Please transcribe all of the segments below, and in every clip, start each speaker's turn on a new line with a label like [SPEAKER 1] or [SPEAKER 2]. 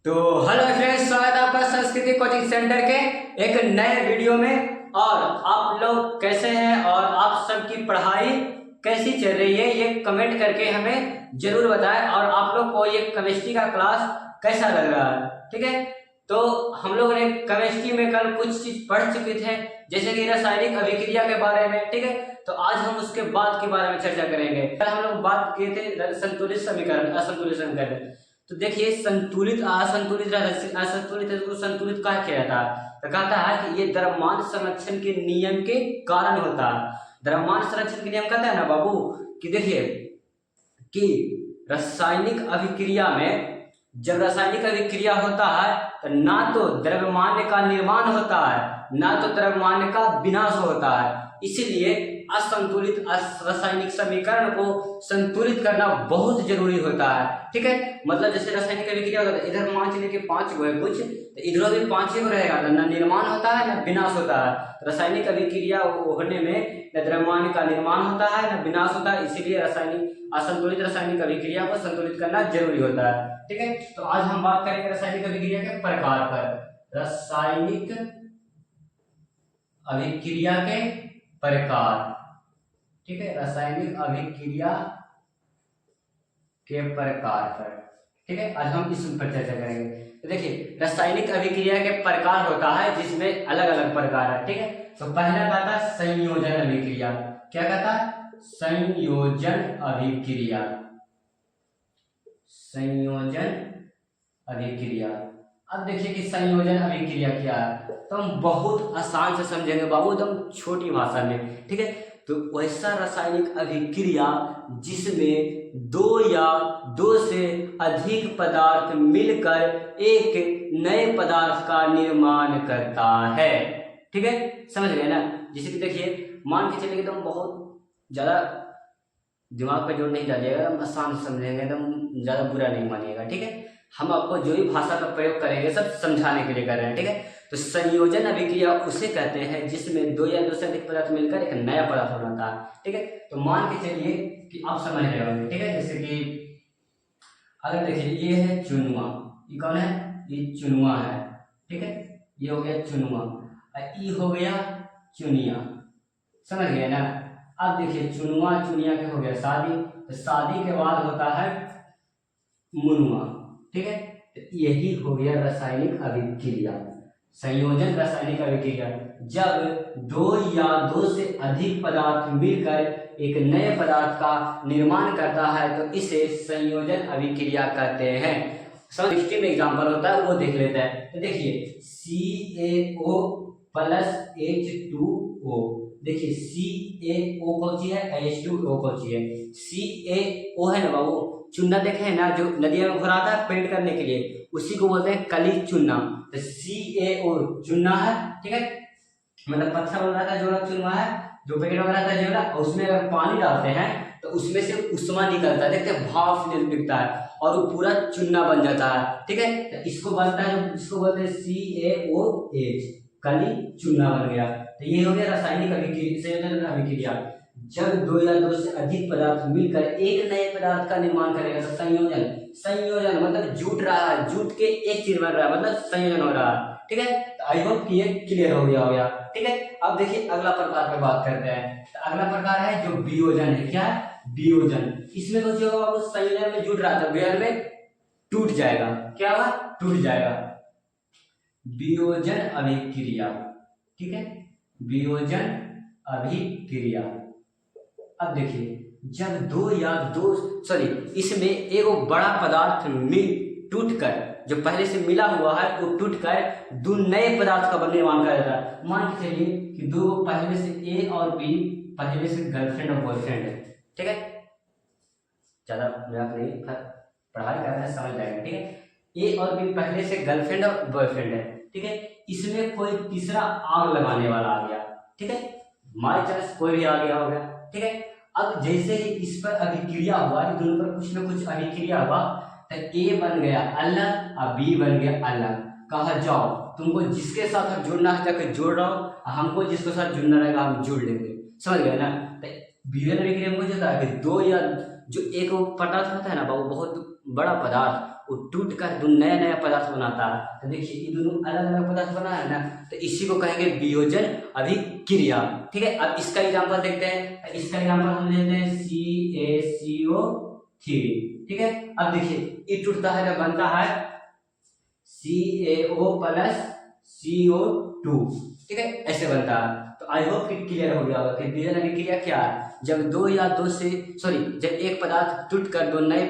[SPEAKER 1] तो hello friends, स्वागत है आपका संस्कृति कोचिंग सेंटर के एक नए वीडियो में। और आप लोग कैसे हैं और आप सबकी पढ़ाई कैसी चल रही है, ये कमेंट करके हमें जरूर बताएं। और आप लोग को ये केमिस्ट्री का क्लास कैसा लग रहा है, ठीक है। तो हम लोग ने केमिस्ट्री में कल कुछ चीज पढ़ चुके थे, जैसे कि रासायनिक अभिक्रिया के बारे में, ठीक है। तो आज हम उसके बाद के बारे में चर्चा करेंगे। कल हम लोग बात किए थे संतुलित समीकरण, असंतुलित समीकरण। तो देखिए, संतुलित असंतुलित असंतुलित है तो संतुलित क्या किया जाता है, तो कहता है कि ये द्रव्यमान संरक्षण के नियम के कारण होता है। द्रव्यमान संरक्षण के नियम कहता है ना बाबू, कि देखिए कि रासायनिक अभिक्रिया में जब रासायनिक अभिक्रिया होता है तो ना तो द्रव्यमान का निर्माण होता है, ना तो द्रव्यमान का विनाश होता है। इसीलिए असंतुलित रासायनिक समीकरण को संतुलित करना बहुत जरूरी होता है, ठीक है। मतलब जैसे रासायनिक अभिक्रिया होता है, इधर मान चलिए कि 5 गो है कुछ, तो इधर भी 5 ही रहेगा, ना निर्माण होता है ना विनाश होता है। रासायनिक अभिक्रिया होने में न द्रव्यमान का निर्माण होता है न विनाश होता है, इसीलिए असंतुलित रासायनिक अभिक्रिया को संतुलित करना जरूरी होता है, ठीक है। तो आज हम बात करेंगे रासायनिक अभिक्रिया के प्रकार पर। रासायनिक अभिक्रिया के प्रकार, ठीक है, रासायनिक अभिक्रिया के प्रकार पर, ठीक है। आज हम इस पर चर्चा करेंगे। तो देखिए, रासायनिक अभिक्रिया के प्रकार होता है जिसमें अलग अलग प्रकार है, ठीक है। तो पहला कहता है संयोजन अभिक्रिया। क्या कहता है? संयोजन अभिक्रिया। संयोजन अभिक्रिया। अब देखिए कि संयोजन अभिक्रिया क्या है, तो हम बहुत आसान से समझेंगे बाबू, एकदम छोटी भाषा में, ठीक है। तो वैसा रासायनिक अभिक्रिया जिसमें दो या दो से अधिक पदार्थ मिलकर एक नए पदार्थ का निर्माण करता है, ठीक है। समझ गए ना। जैसे कि देखिए, मान के चलिए एकदम बहुत ज्यादा दिमाग पे जोर नहीं डालिएगा, एकदम आसान से समझेंगे, एकदम ज्यादा बुरा नहीं मानिएगा, ठीक है। हम आपको जो भी भाषा का प्रयोग करेंगे सब समझाने के लिए कर रहे हैं, ठीक है। तो संयोजन अभिक्रिया उसे कहते हैं जिसमें दो या दो से अधिक पदार्थ मिलकर एक नया पदार्थ बनाता है, ठीक है। तो मान के चलिए कि आप समझ रहे होंगे, ठीक है। जैसे कि अगर देखिए, ये है चुनुआ, ये कौन है? ये चुनुआ है, ठीक है। ये हो गया चुनुआ और ये हो गया चुनिया। समझ गए ना। अब देखिए, चुनुआ चुनिया के हो गया शादी, तो शादी के बाद होता है मुनुआ, ठीक है। तो यही हो गया रासायनिक अभिक्रिया, संयोजन रासायनिक अभिक्रिया। जब दो या दो से अधिक पदार्थ मिलकर एक नए पदार्थ का निर्माण करता है तो इसे संयोजन अभिक्रिया कहते हैं। केमिस्ट्री में एग्जांपल होता है, वो देख लेते हैं। तो देखिए, CaO प्लस H2O। देखिए, CaO कौन सी है, H2O कौन सी है? CaO है ना बाबू, चुना देखे है ना जो नदियों में घुराता है पेंट करने के लिए, उसी को बोलते हैं कली चुना। तो CaO चुना है, ठीक है। मतलब पत्थर बन रहा था जो चुना है, जो पेड़ वगैरह था जो, उसमें अगर पानी डालते हैं तो उसमें से उष्मा निकलता है, देखते हैं भाप निकलता है और वो पूरा चुना बन जाता है, ठीक है। तो इसको बनता है, जिसको बोलते हैं CaOH, कली चुना बन गया। तो ये हो गया रासायनिक अभिक्रिया। जब दो या दो से अधिक पदार्थ मिलकर एक नए पदार्थ का निर्माण करेगा तो संयोजन। संयोजन मतलब जुट रहा है, जुट के एक चीज बन रहा है, मतलब संयोजन हो रहा है, ठीक है। तो आई होप कि ये क्लियर हो गया, ठीक है। अब देखिए अगला प्रकार पर बात करते हैं। तो अगला प्रकार है जो वियोजन है। क्या है? वियोजन। इसमें कुछ होगा, वो संयोजन में जुट रहा था, वियोजन में टूट जाएगा। क्या होगा? टूट जाएगा। वियोजन अभिक्रिया, ठीक है, वियोजन अभिक्रिया। अब देखिए, जब दो या दो इसमें एक बड़ा पदार्थ टूटकर, जो पहले से मिला हुआ है वो टूटकर दो नए पदार्थ का निर्माण कर देता है। मान के चलिए कि दो पहले से ए और बी पहले से गर्लफ्रेंड और बॉयफ्रेंड है, ठीक है। ज्यादा मजाक नहीं, पढ़ाई कर रहे हैं समझ जाएंगे, ठीक है। ए और बी पहले से गर्लफ्रेंड और बॉयफ्रेंड है, ठीक है। इसमें कोई तीसरा आग लगाने वाला आ गया, ठीक है। बाई चांस कोई भी आ गया हो गया, ठीक है। अब जैसे ही इस पर अभिक्रिया हुआ, दोनों पर कुछ न कुछ अभिक्रिया हुआ, तो ए बन गया अलग और बी बन गया अलग। कहा जाओ तुमको जिसके साथ अब जुड़ना है जाकर जुड़ रहा हो, हमको जिसके साथ जुड़ना रहेगा हम जुड़ लेंगे। समझ गए ना। तो वियोजन अभिक्रिया में होता है कि दो या जो एक पदार्थ होता है ना, बहुत बड़ा पदार्थ, वो टूट कर दो नया नया पदार्थ बनाता है। तो देखिए ये दोनों अलग अलग पदार्थ बना है ना, तो इसी को कहेंगे वियोजन अभिक्रिया। ठीक है, अब इसका एग्जाम्पल देखते हैं। इसका एग्जाम्पल हम लेते हैं CaCO3। ठीक है, अब देखिए ये टूटता है तो बनता है CaO प्लस CO2। ठीक है, ऐसे बनता है। तो आई होप कि क्लियर हो गया होगा कि वियोजन अभिक्रिया क्या है। जब जब एक पदार्थ टूट कर दो नए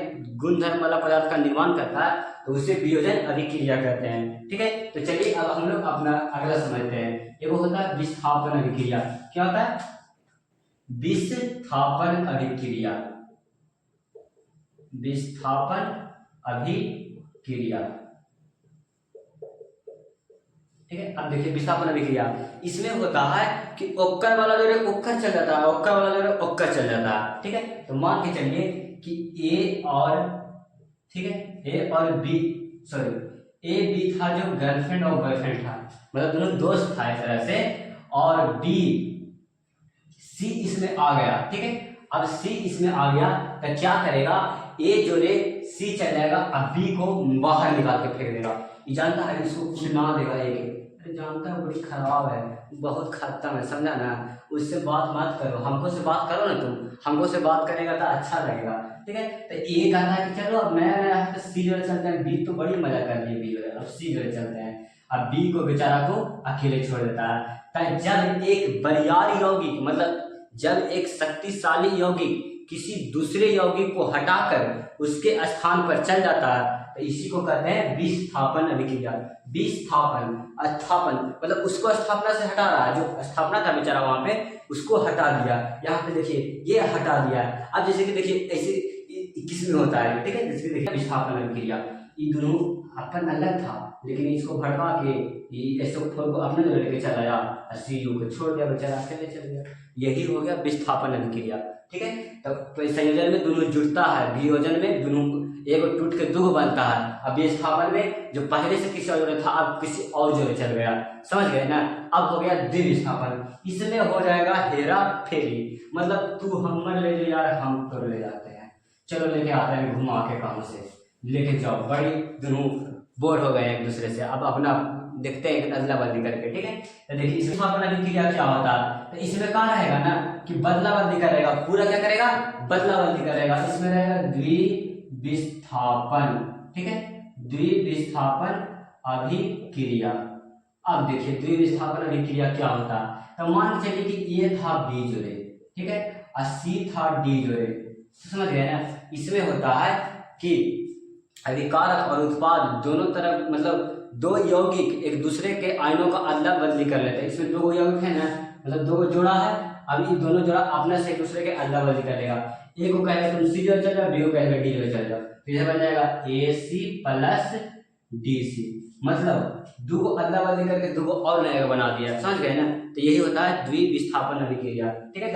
[SPEAKER 1] गुणधर्म वाला पदार्थ का निर्माण करता है तो उसे वियोजन अभिक्रिया कहते हैं। ठीक है, तो चलिए अब हम लोग अपना अगला समझते हैं। एक होता है विस्थापन अभिक्रिया। क्या होता है? विस्थापन अभिक्रिया। विस्थापन अभिक्रिया। ठीक है, अब देखिए विस्थापन अभिक्रिया इसमें होता है कि ओक्कर वाला जो है ओक्कर चल जाता है, ओक्कर वाला जो है ओक्कर चल जाता है। ठीक है, तो मान के चलिए कि ए और ए बी था जो गर्लफ्रेंड और बॉयफ्रेंड था, मतलब दोनों दोस्त था इस तरह से, और बी सी इसमें आ गया। ठीक है, अब सी इसमें आ गया तो क्या करेगा, ए जो रे सी चल जाएगा, अब बी को बाहर निकाल के फेंक देगा। ये जानता है इसको कुटना देगा एक, अरे जानता है बड़ी खराब है, बहुत खत्म है, समझा ना। उससे बात मत करो, हमको से बात करो ना, तुम हमको से बात करेगा तो अच्छा लगेगा। ठीक है, तो ए कहता है कि चलो अब नया नया तो सी जो चलते हैं, बी तो बड़ी मजा कर रही है बी, अब सी जो चलते हैं। अब बी को बेचारा को अकेले छोड़ देता है। तो जब एक बरियार यौगिक, मतलब जब एक शक्तिशाली यौगिक किसी दूसरे यौगिक को हटाकर उसके स्थान पर चल जाता है तो इसी को कहते हैं विस्थापन अभिक्रिया। विस्थापन, स्थापन मतलब उसको स्थापना से हटा रहा है, जो स्थापना था बेचारा वहां पे उसको हटा दिया। यहाँ पे देखिए ये हटा दिया। अब जैसे कि देखिए ऐसे किसमें होता है, ठीक है, जैसे कि देखिए विस्थापन अभिक्रिया, ये दोनों अपन अलग था लेकिन इसको भड़का के SO4 को अपने जगह लेके चला आया और CO को छोड़ दिया, बेचारा अकेले चल गया। यही हो गया विस्थापन अभिक्रिया। ठीक है, तो संयोजन में दोनों जुड़ता है, वियोजन में दोनों एक टूट के दो बनता है। अब विस्थापन में जो पहले से किसी और जगह था अब किसी और जगह चल गया, समझ गए ना। अब हो गया द्विविस्थापन, इसमें हो जाएगा हेरा फेरी, मतलब तू हम ले ले यार, हम तो ले जाते हैं, चलो लेके आते हैं घुमा के, कहाँ से लेके जाओ, बड़ी दोनों बोर हो गए एक दूसरे से, अब अपना देखते हैं एक अदला बदली करके। ठीक है, तो देखिए इसमें विस्थापन अभिक्रिया क्या होता है, तो इसमें क्या रहेगा ना कि बदला बदली करेगा, पूरा क्या करेगा, बदला बदली करेगा। इसमें रहेगा द्विविस्थापन। ठीक है, द्विविस्थापन अभिक्रिया। अब देखिए द्विविस्थापन अभिक्रिया क्या होता है, तो मान के चलिए कि ये था बी जोड़े, ठीक है, और सी था डी जोड़े, समझ गए ना। इसमें होता है कि अभिकारक और उत्पाद दोनों तरफ, मतलब दो यौगिक एक दूसरे के आयनों का अदला बदली कर लेते हैं। इसमें दो यौगिक है ना, मतलब दो जोड़ा है, अब ये दोनों जोड़ा अपने से एक दूसरे के अदला बदली कर लेगा। ए को कहेगा तुम सी जो चल जाओ, बी को कहेगा डी जो चल जाओ, तो यह बन जाएगा AC प्लस DC, मतलब दो को अदला बदली करके दो को और नया बना दिया, समझ गए ना। तो यही होता है द्विविस्थापन अभिक्रिया। ठीक है,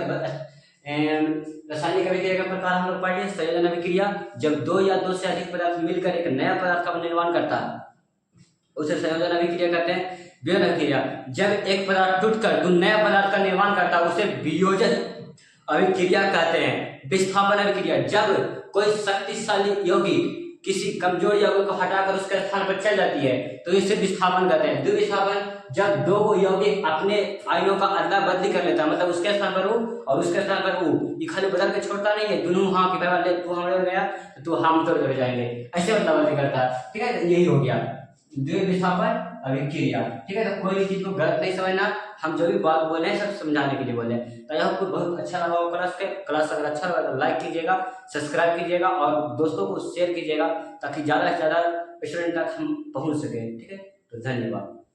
[SPEAKER 1] रासायनिक अभिक्रिया का प्रकार हम लोग पढ़ लिए। संयोजन अभिक्रिया, जब दो या दो से अधिक पदार्थ मिलकर एक नया पदार्थ का निर्माण करता है उसे संयोजन अभिक्रिया कहते हैं। वियोजन अभिक्रिया, जब एक पदार्थ टूटकर दो नया पदार्थ का निर्माण करता है उसे वियोजन अभिक्रिया कहते हैं। विस्थापन अभिक्रिया, जब कोई शक्तिशाली यौगिक किसी कमजोर यौगिक को हटाकर उसके स्थान पर चल जाती है तो इसे विस्थापन कहते हैं। द्विविस्थापन, जब दो को यौगिक अपने आयनों का अदला बदली कर लेता है, मतलब उसके स्थान पर U और उसके स्थान पर U, ये खाली बदल के छोड़ता नहीं है, दोनों हाँ की भाई तू हमारे गया तो तू हम तो जुड़ जाएंगे, ऐसे अदला बदली करता है। ठीक है, यही हो गया द्विविस्थापन अभिक्रिया। ठीक है, तो कोई भी चीज को गलत नहीं समझना, हम जो भी बात बोले हैं सब समझाने के लिए बोले हैं। तो यह आपको बहुत अच्छा लगा हो क्लास अगर अच्छा लगा तो लाइक कीजिएगा, सब्सक्राइब कीजिएगा और दोस्तों को शेयर कीजिएगा ताकि ज़्यादा से ज़्यादा स्टूडेंट तक हम पहुँच सकें। ठीक है, तो धन्यवाद।